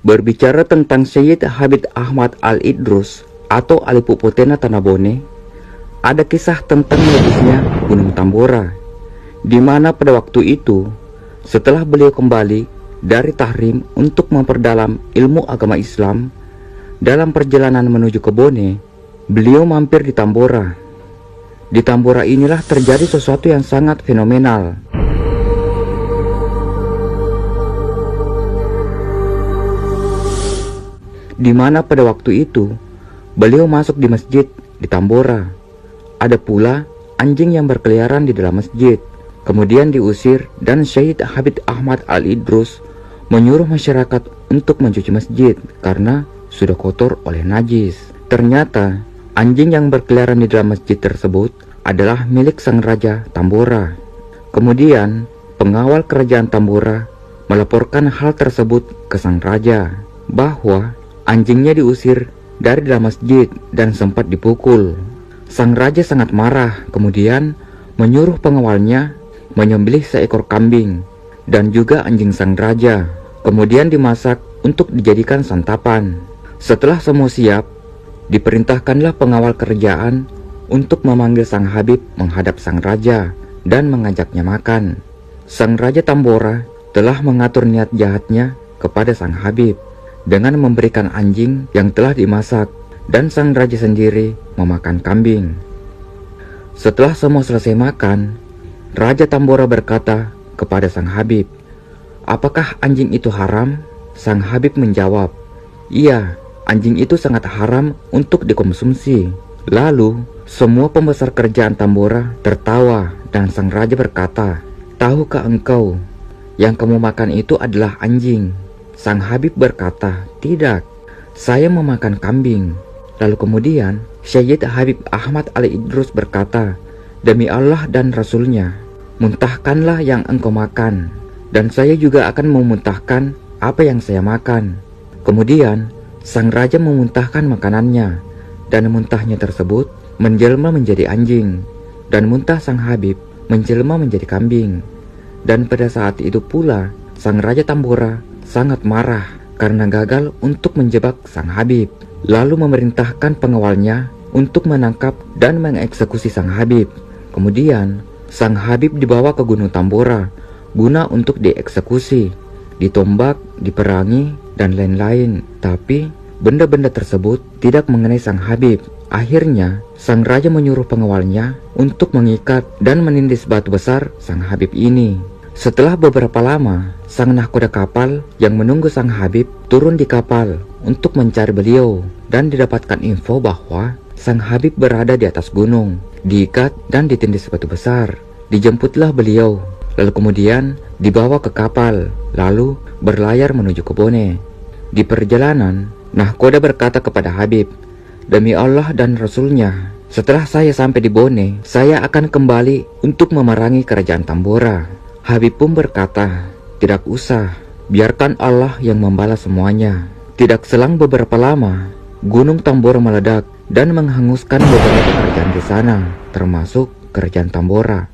Berbicara tentang Syed Habib Ahmad Al-Idrus atau Ali Puputena Tanabone, ada kisah tentang medisnya Gunung Tambora, di mana pada waktu itu, setelah beliau kembali dari Tahrim untuk memperdalam ilmu agama Islam, dalam perjalanan menuju ke Bone, beliau mampir di Tambora. Di Tambora inilah terjadi sesuatu yang sangat fenomenal. Di mana pada waktu itu, beliau masuk di masjid di Tambora. Ada pula anjing yang berkeliaran di dalam masjid. Kemudian diusir dan Syed Habib Ahmad Al-Idrus menyuruh masyarakat untuk mencuci masjid karena sudah kotor oleh najis. Ternyata anjing yang berkeliaran di dalam masjid tersebut adalah milik sang raja Tambora. Kemudian pengawal kerajaan Tambora melaporkan hal tersebut ke sang raja bahwa anjingnya diusir dari dalam masjid dan sempat dipukul. Sang raja sangat marah, kemudian menyuruh pengawalnya menyembelih seekor kambing dan juga anjing sang raja. Kemudian dimasak untuk dijadikan santapan. Setelah semua siap, diperintahkanlah pengawal kerajaan untuk memanggil sang Habib menghadap sang raja dan mengajaknya makan. Sang raja Tambora telah mengatur niat jahatnya kepada sang Habib dengan memberikan anjing yang telah dimasak, dan sang raja sendiri memakan kambing. Setelah semua selesai makan, Raja Tambora berkata kepada sang Habib, "Apakah anjing itu haram?" Sang Habib menjawab, "Iya, anjing itu sangat haram untuk dikonsumsi." Lalu semua pembesar kerajaan Tambora tertawa dan sang raja berkata, "Tahukah engkau yang kamu makan itu adalah anjing?" Sang Habib berkata, "Tidak, saya memakan kambing." Lalu kemudian Syed Habib Ahmad Al-Idrus berkata, "Demi Allah dan Rasulnya, muntahkanlah yang engkau makan, dan saya juga akan memuntahkan apa yang saya makan." Kemudian sang raja memuntahkan makanannya, dan muntahnya tersebut menjelma menjadi anjing, dan muntah sang Habib menjelma menjadi kambing. Dan pada saat itu pula sang raja Tambora sangat marah karena gagal untuk menjebak sang Habib, lalu memerintahkan pengawalnya untuk menangkap dan mengeksekusi sang Habib. Kemudian sang Habib dibawa ke Gunung Tambora guna untuk dieksekusi, ditombak, diperangi, dan lain-lain. Tapi benda-benda tersebut tidak mengenai sang Habib. Akhirnya sang raja menyuruh pengawalnya untuk mengikat dan menindis batu besar sang Habib ini. Setelah beberapa lama, sang nahkoda kapal yang menunggu sang Habib turun di kapal untuk mencari beliau, dan didapatkan info bahwa sang Habib berada di atas gunung, diikat dan ditindis batu besar. Dijemputlah beliau, lalu kemudian dibawa ke kapal, lalu berlayar menuju ke Bone. Di perjalanan, nahkoda berkata kepada Habib, "Demi Allah dan Rasulnya, setelah saya sampai di Bone, saya akan kembali untuk memerangi kerajaan Tambora." Habib pun berkata, "Tidak usah, biarkan Allah yang membalas semuanya." Tidak selang beberapa lama, Gunung Tambora meledak dan menghanguskan beberapa kerajaan di sana, termasuk kerajaan Tambora.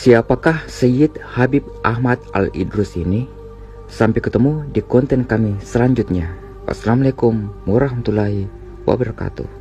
Siapakah Syed Habib Ahmad Al-Idrus ini? Sampai ketemu di konten kami selanjutnya. Wassalamualaikum warahmatullahi wabarakatuh.